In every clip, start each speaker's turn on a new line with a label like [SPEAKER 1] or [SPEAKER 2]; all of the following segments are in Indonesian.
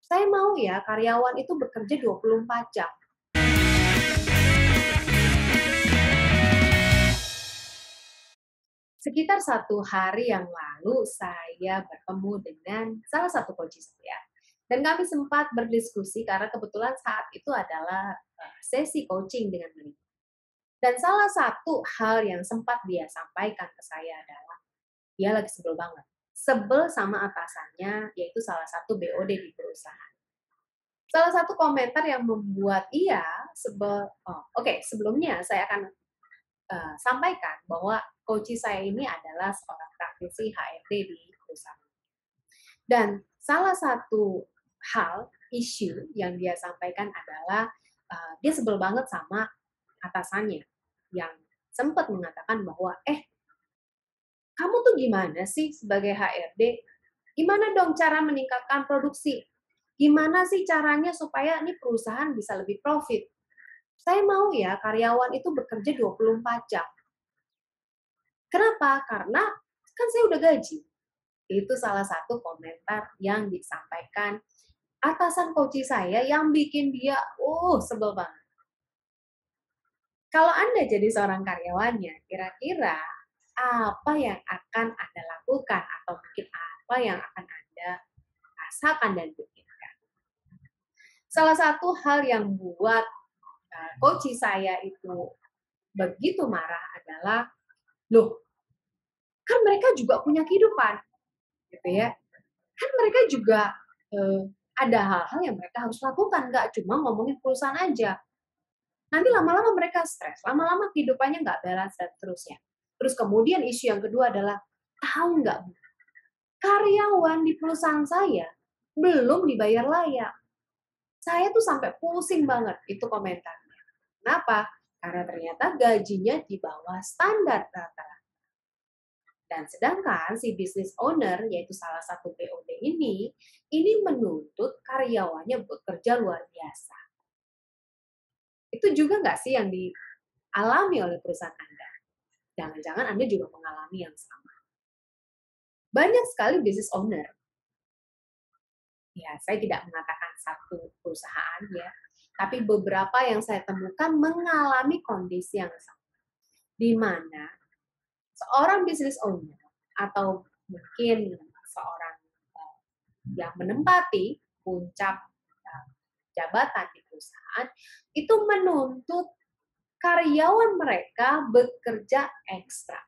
[SPEAKER 1] Saya mau ya karyawan itu bekerja 24 jam. Sekitar 1 hari yang lalu saya bertemu dengan salah satu coach saya. Dan kami sempat berdiskusi karena kebetulan saat itu adalah sesi coaching dengan beliau. Dan salah satu hal yang sempat dia sampaikan ke saya adalah dia lagi sebel banget. Sebel sama atasannya, yaitu salah satu BOD di perusahaan. Salah satu komentar yang membuat ia sebel, oke, sebelumnya saya akan sampaikan bahwa coach saya ini adalah seorang praktisi HRD di perusahaan. Dan salah satu hal, isu yang dia sampaikan adalah dia sebel banget sama atasannya yang sempat mengatakan bahwa, kamu tuh gimana sih sebagai HRD? Gimana dong cara meningkatkan produksi? Gimana sih caranya supaya ini perusahaan bisa lebih profit? Saya mau ya karyawan itu bekerja 24 jam. Kenapa? Karena kan saya udah gaji. Itu salah satu komentar yang disampaikan atasan coach saya yang bikin dia, sebel banget. Kalau Anda jadi seorang karyawannya, kira-kira apa yang akan Anda lakukan atau mungkin apa yang akan Anda rasakan dan pikirkan? Salah satu hal yang buat coach saya itu begitu marah adalah, loh, kan mereka juga punya kehidupan, gitu ya. Kan mereka juga ada hal-hal yang mereka harus lakukan, nggak cuma ngomongin perusahaan aja. Nanti lama-lama mereka stres, lama-lama kehidupannya nggak balance dan seterusnya. Terus kemudian isu yang kedua adalah, tahu nggak Bu, karyawan di perusahaan saya belum dibayar layak. Saya tuh sampai pusing banget itu komentarnya. Kenapa? Karena ternyata gajinya di bawah standar rata-rata. Dan sedangkan si business owner, yaitu salah satu BOD ini menuntut karyawannya bekerja luar biasa. Itu juga nggak sih yang dialami oleh perusahaan Anda? Jangan-jangan Anda juga mengalami yang sama. Banyak sekali business owner, ya saya tidak mengatakan satu perusahaan ya, tapi beberapa yang saya temukan mengalami kondisi yang sama. Di mana seorang business owner atau mungkin seorang yang menempati puncak jabatan di perusahaan itu menuntut karyawan mereka bekerja ekstra.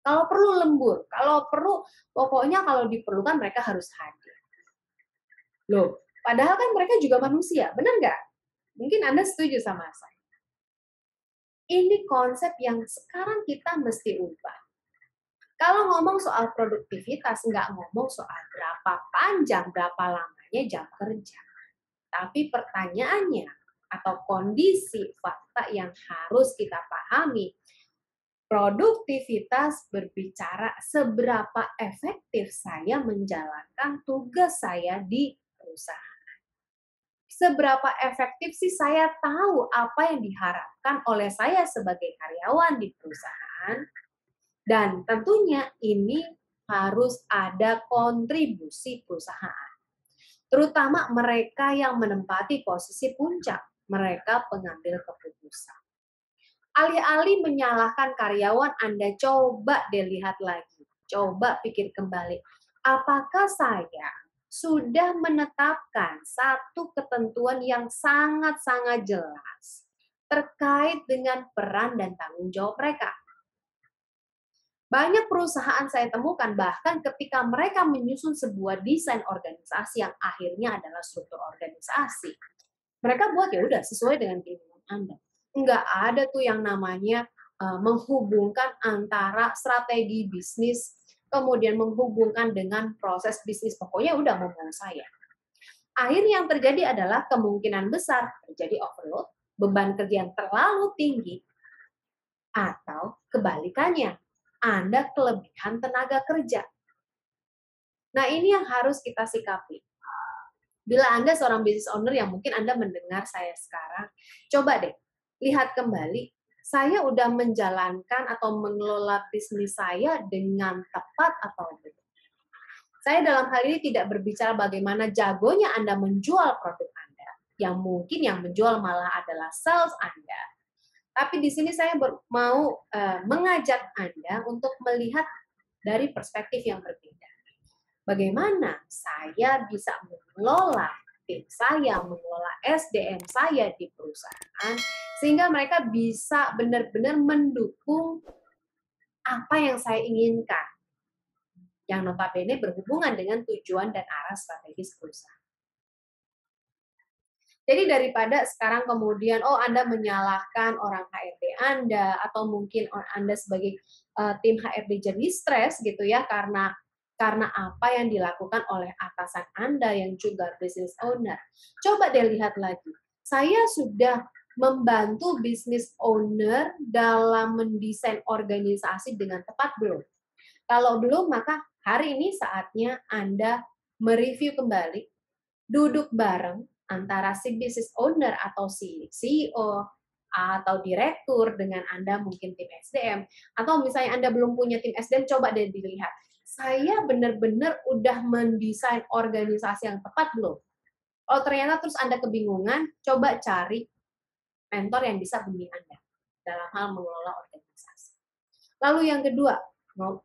[SPEAKER 1] Kalau perlu lembur, kalau perlu, pokoknya kalau diperlukan mereka harus hadir. Loh, padahal kan mereka juga manusia, benar nggak? Mungkin Anda setuju sama saya. Ini konsep yang sekarang kita mesti ubah. Kalau ngomong soal produktivitas, nggak ngomong soal berapa panjang, berapa lamanya jam kerja. Tapi pertanyaannya, atau kondisi fakta yang harus kita pahami, produktivitas berbicara seberapa efektif saya menjalankan tugas saya di perusahaan. Seberapa efektif sih saya tahu apa yang diharapkan oleh saya sebagai karyawan di perusahaan, dan tentunya ini harus ada kontribusi perusahaan. Terutama mereka yang menempati posisi puncak, mereka pengambil keputusan. Alih-alih menyalahkan karyawan, Anda coba dilihat lagi. Coba pikir kembali. Apakah saya sudah menetapkan satu ketentuan yang sangat-sangat jelas terkait dengan peran dan tanggung jawab mereka? Banyak perusahaan saya temukan bahkan ketika mereka menyusun sebuah desain organisasi yang akhirnya adalah struktur organisasi, mereka buat ya udah sesuai dengan keinginan Anda. Nggak ada tuh yang namanya menghubungkan antara strategi bisnis, kemudian menghubungkan dengan proses bisnis. Pokoknya udah mau saya. Akhirnya yang terjadi adalah kemungkinan besar terjadi overload, beban kerja yang terlalu tinggi, atau kebalikannya, Anda kelebihan tenaga kerja. Nah, ini yang harus kita sikapi. Bila Anda seorang business owner yang mungkin Anda mendengar saya sekarang, coba deh lihat kembali, saya udah menjalankan atau mengelola bisnis saya dengan tepat atau belum. Saya dalam hal ini tidak berbicara bagaimana jagonya Anda menjual produk Anda, yang mungkin yang menjual malah adalah sales Anda. Tapi di sini saya mau mengajak Anda untuk melihat dari perspektif yang berbeda. Bagaimana saya bisa mengelola tim saya, mengelola SDM saya di perusahaan, sehingga mereka bisa benar-benar mendukung apa yang saya inginkan, yang notabene berhubungan dengan tujuan dan arah strategis perusahaan. Jadi daripada sekarang kemudian, Anda menyalahkan orang HRD Anda, atau mungkin Anda sebagai tim HRD jadi stres gitu ya, karena apa yang dilakukan oleh atasan Anda yang juga business owner. Coba deh lihat lagi, saya sudah membantu business owner dalam mendesain organisasi dengan tepat belum? Kalau belum, maka hari ini saatnya Anda mereview kembali, duduk bareng antara si business owner atau si CEO atau direktur dengan Anda mungkin tim SDM, atau misalnya Anda belum punya tim SDM, coba deh dilihat, saya benar-benar udah mendesain organisasi yang tepat belum? Kalau ternyata terus Anda kebingungan, coba cari mentor yang bisa bimbing Anda dalam hal mengelola organisasi. Lalu yang kedua,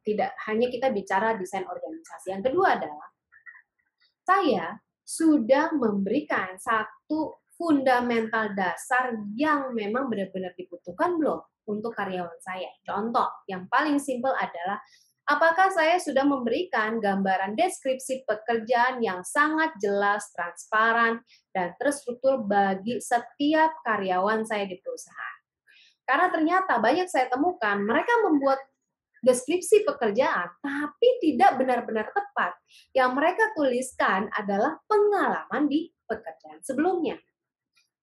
[SPEAKER 1] tidak hanya kita bicara desain organisasi, yang kedua adalah saya sudah memberikan satu fundamental dasar yang memang benar-benar dibutuhkan belum untuk karyawan saya. Contoh yang paling simpel adalah, apakah saya sudah memberikan gambaran deskripsi pekerjaan yang sangat jelas, transparan, dan terstruktur bagi setiap karyawan saya di perusahaan. Karena ternyata banyak saya temukan, mereka membuat deskripsi pekerjaan, tapi tidak benar-benar tepat. Yang mereka tuliskan adalah pengalaman di pekerjaan sebelumnya.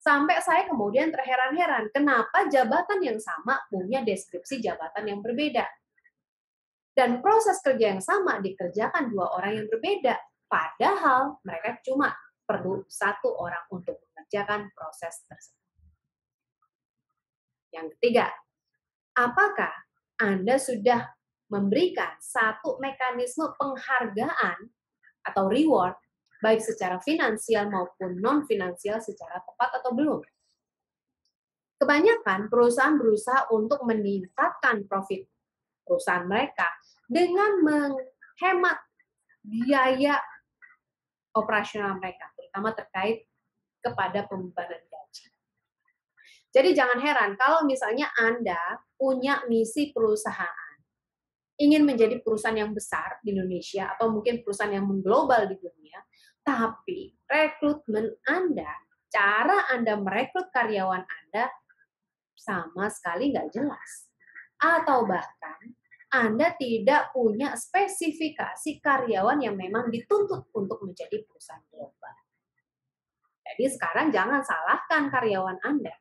[SPEAKER 1] Sampai saya kemudian terheran-heran, kenapa jabatan yang sama punya deskripsi jabatan yang berbeda. Dan proses kerja yang sama dikerjakan dua orang yang berbeda. Padahal mereka cuma perlu satu orang untuk mengerjakan proses tersebut. Yang ketiga, apakah Anda sudah memberikan satu mekanisme penghargaan atau reward, baik secara finansial maupun non-finansial secara tepat atau belum? Kebanyakan perusahaan berusaha untuk meningkatkan profit perusahaan mereka dengan menghemat biaya operasional mereka, terutama terkait kepada pembebanan gaji. Jadi jangan heran kalau misalnya Anda punya misi perusahaan, ingin menjadi perusahaan yang besar di Indonesia atau mungkin perusahaan yang mengglobal di dunia, tapi rekrutmen Anda, cara Anda merekrut karyawan Anda sama sekali nggak jelas. Atau bahkan Anda tidak punya spesifikasi karyawan yang memang dituntut untuk menjadi perusahaan global. Jadi sekarang jangan salahkan karyawan Anda.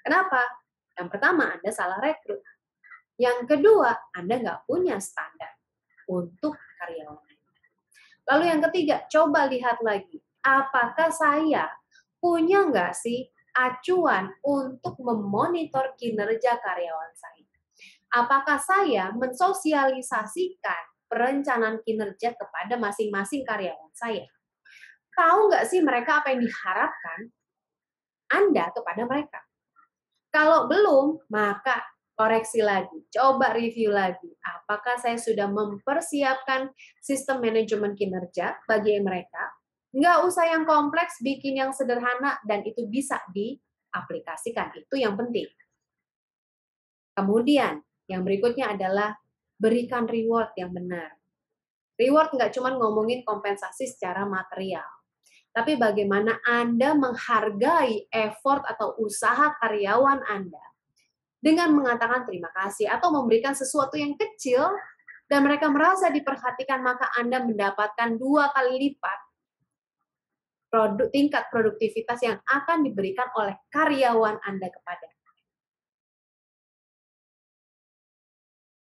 [SPEAKER 1] Kenapa? Yang pertama, Anda salah rekrut. Yang kedua, Anda nggak punya standar untuk karyawan Anda. Lalu yang ketiga, coba lihat lagi. Apakah saya punya nggak sih acuan untuk memonitor kinerja karyawan saya? Apakah saya mensosialisasikan perencanaan kinerja kepada masing-masing karyawan saya? Tahu nggak sih mereka apa yang diharapkan Anda kepada mereka? Kalau belum, maka koreksi lagi, coba review lagi. Apakah saya sudah mempersiapkan sistem manajemen kinerja bagi mereka? Nggak usah yang kompleks, bikin yang sederhana, dan itu bisa diaplikasikan. Itu yang penting. Kemudian, yang berikutnya adalah berikan reward yang benar. Reward nggak cuma ngomongin kompensasi secara material, tapi bagaimana Anda menghargai effort atau usaha karyawan Anda dengan mengatakan terima kasih atau memberikan sesuatu yang kecil dan mereka merasa diperhatikan, maka Anda mendapatkan 2 kali lipat tingkat produktivitas yang akan diberikan oleh karyawan Anda kepada